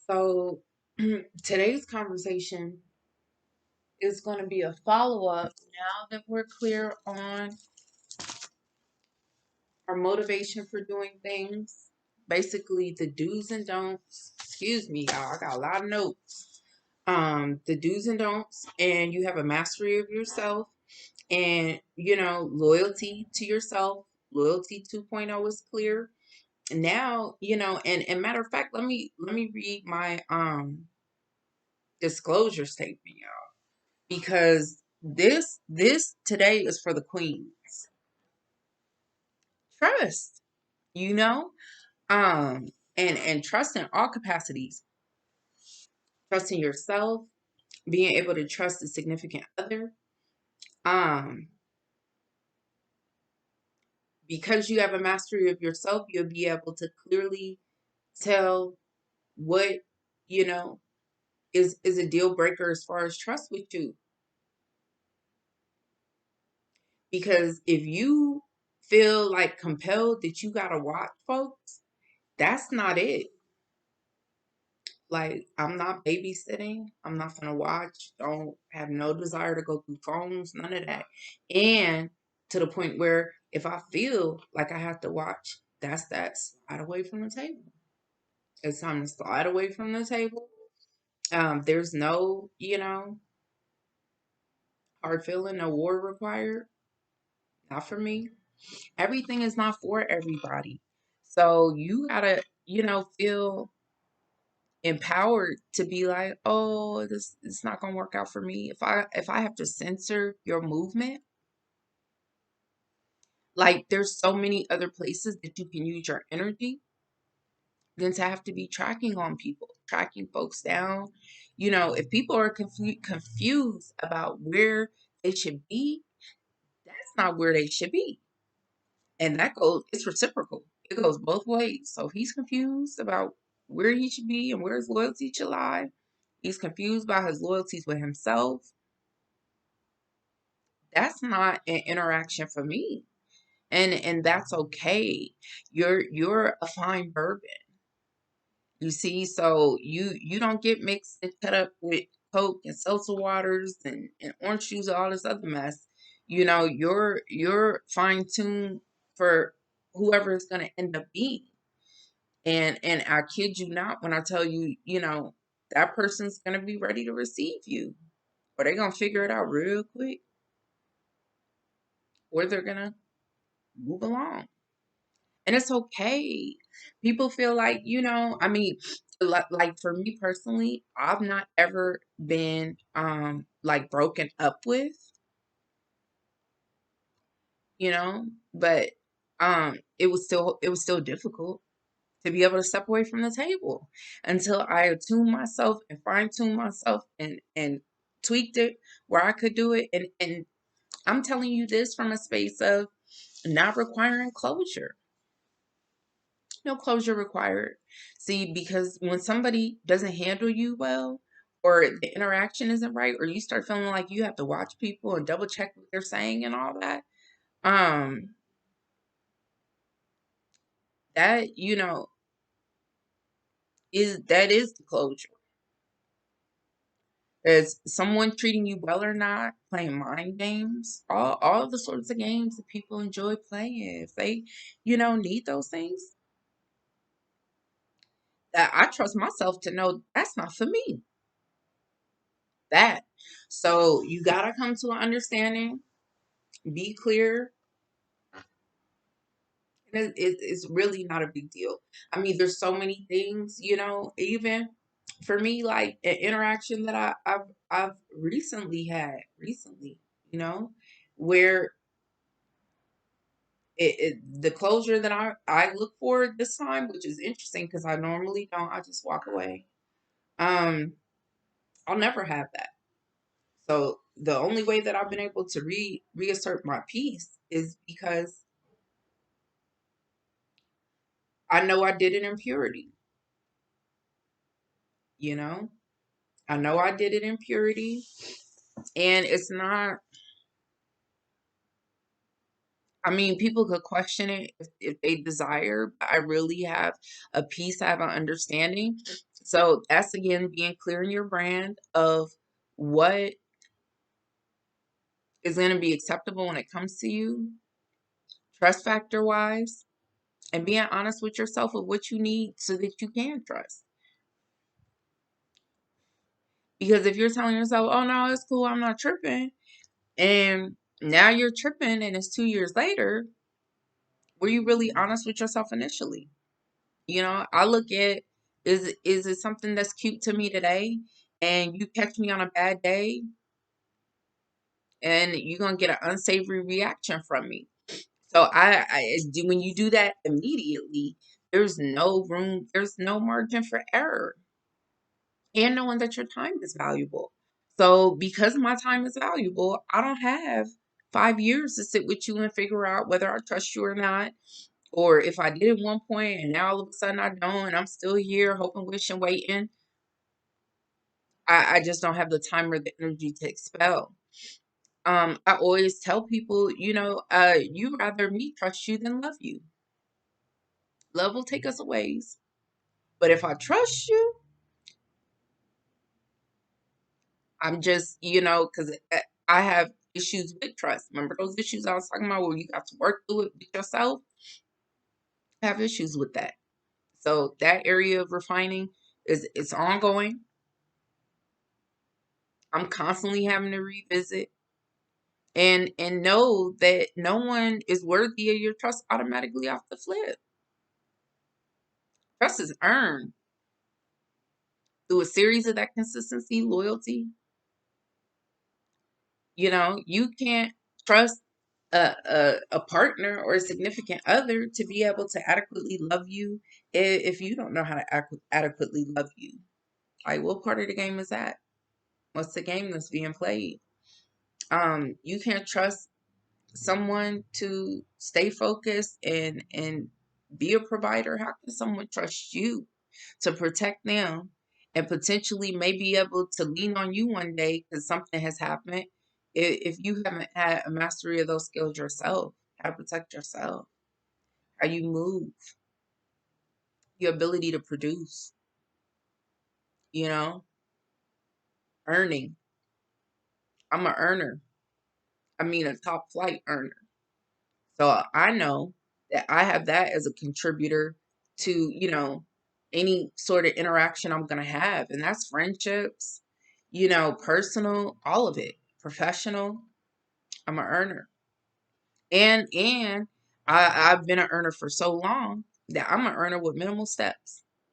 So, today's conversation is going to be a follow up now that we're clear on our motivation for doing things. Basically, the do's and don'ts. Excuse me, y'all. I got a lot of notes. The do's and don'ts, and you have a mastery of yourself, and loyalty to yourself. Loyalty 2.0 is clear. Now, and matter of fact, let me read my disclosure statement, y'all, because this today is for the queens. Trust, you know, and trust in all capacities. Trust in yourself, being able to trust a significant other. Um, because you have a mastery of yourself, you'll be able to clearly tell what you know is a deal breaker as far as trust with you. Because if you feel like compelled that you gotta watch folks, that's not it. Like, I'm not babysitting. I'm not gonna watch. Don't have no desire to go through phones, none of that. And to the point where if I feel like I have to watch, that's that slide away from the table. It's time to slide away from the table. There's no, hard feeling, no war required. Not for me. Everything is not for everybody. So you gotta, feel empowered to be like, oh, this it's not gonna work out for me. If I have to censor your movement, like there's so many other places that you can use your energy than to have to be tracking on people, tracking folks down. If people are confused about where they should be, that's not where they should be. And that goes, it's reciprocal. It goes both ways. So if he's confused about where he should be and where his loyalty should lie, he's confused about his loyalties with himself. That's not an interaction for me. And that's okay. You're a fine bourbon. You see, so you don't get mixed and cut up with Coke and seltzer waters and orange juice and all this other mess. You're fine tuned for whoever it's gonna end up being. And I kid you not when I tell you, that person's gonna be ready to receive you. Or they're gonna figure it out real quick, or they're gonna move along. And it's okay. People feel like, I mean, like for me personally, I've not ever been like broken up with, you know, but it was still difficult to be able to step away from the table until I attuned myself and fine-tuned myself and tweaked it where I could do it. And I'm telling you this from a space of not requiring closure. No closure required. See, because when somebody doesn't handle you well, or the interaction isn't right, or you start feeling like you have to watch people and double check what they're saying and all that, um, that is the closure. Is someone treating you well or not, playing mind games, all the sorts of games that people enjoy playing. If they, need those things, that I trust myself to know that's not for me. That. So you gotta come to an understanding, be clear. It's really not a big deal. I mean, there's so many things, even for me, like an interaction that I've recently, you know, where the closure that I look for this time, which is interesting because I normally don't. I just walk away. Um, I'll never have that. So the only way that I've been able to reassert my peace is because I know I did it in purity, you know? I know I did it in purity. And it's not, I mean, people could question it if they desire, but I really have a peace, I have an understanding. So that's again being clear in your brand of what is going to be acceptable when it comes to you, trust factor wise, and being honest with yourself of what you need so that you can trust. Because if you're telling yourself, oh no, it's cool, I'm not tripping, and now you're tripping and it's 2 years later, were you really honest with yourself initially? I look at, is it something that's cute to me today? And you catch me on a bad day and you're gonna get an unsavory reaction from me. So when you do that immediately, there's no margin for error, and knowing that your time is valuable. So because my time is valuable, I don't have 5 years to sit with you and figure out whether I trust you or not, or if I did at one point and now all of a sudden I don't, and I'm still here hoping, wishing, waiting. I just don't have the time or the energy to expel. I always tell people, you rather me trust you than love you. Love will take us a ways. But if I trust you, I'm just, because I have issues with trust. Remember those issues I was talking about where you got to work through it with yourself? I have issues with that. So that area of refining it's ongoing. I'm constantly having to revisit and know that no one is worthy of your trust automatically off the flip. Trust is earned through a series of that consistency, loyalty. You can't trust a partner or a significant other to be able to adequately love you if you don't know how to adequately love you. Like, what part of the game is that? What's the game that's being played? You can't trust someone to stay focused and be a provider. How can someone trust you to protect them and potentially may be able to lean on you one day because something has happened if you haven't had a mastery of those skills yourself? How to protect yourself, how you move, your ability to produce, you know earning. I'm an earner. I mean, a top flight earner. So I know that I have that as a contributor to, any sort of interaction I'm going to have. And that's friendships, personal, all of it, professional. I'm an earner. And I've been an earner for so long that I'm an earner with minimal steps.